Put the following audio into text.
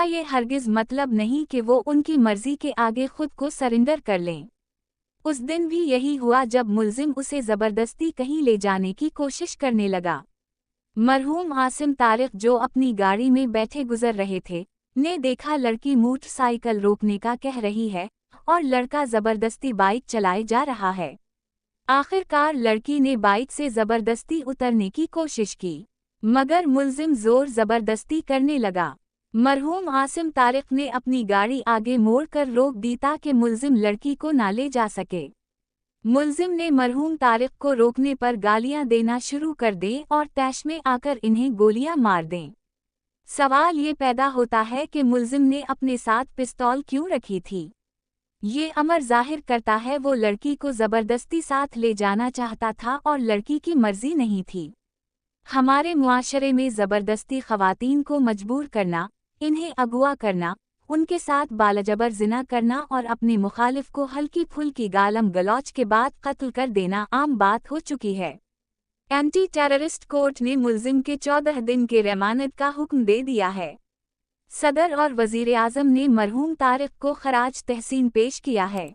ये हरगिज मतलब नहीं कि वो उनकी मर्जी के आगे खुद को सरेंडर कर लें। उस दिन भी यही हुआ जब मुल्जिम उसे जबरदस्ती कहीं ले जाने की कोशिश करने लगा। मरहूम आसिम तारिक, जो अपनी गाड़ी में बैठे गुजर रहे थे, ने देखा लड़की मोटरसाइकिल रोकने का कह रही है और लड़का जबरदस्ती बाइक चलाए जा रहा है। आखिरकार लड़की ने बाइक से जबरदस्ती उतरने की कोशिश की, मगर मुल्जिम जोर जबरदस्ती करने लगा। मरहूम आसिम तारिक ने अपनी गाड़ी आगे मोड़कर रोक दी ताकि मुल्जिम लड़की को ना ले जा सके। मुल्जिम ने मरहूम तारिक को रोकने पर गालियां देना शुरू कर दें और तैश में आकर इन्हें गोलियां मार दें। सवाल ये पैदा होता है कि मुल्जिम ने अपने साथ पिस्तौल क्यों रखी थी। ये अमर जाहिर करता है वो लड़की को जबरदस्ती साथ ले जाना चाहता था और लड़की की मर्जी नहीं थी। हमारे मुआशरे में जबरदस्ती ख़वातीन को मजबूर करना, इन्हें अगवा करना, उनके साथ बालजबर जिना करना और अपने मुखालिफ को हल्की फुल्की गालम गलौच के बाद कत्ल कर देना आम बात हो चुकी है। एंटी टेररिस्ट कोर्ट ने मुल्जिम के 14 दिन के रिमांड का हुक्म दे दिया है। सदर और वजीर आज़म ने मरहूम तारिक को खराज तहसीन पेश किया है।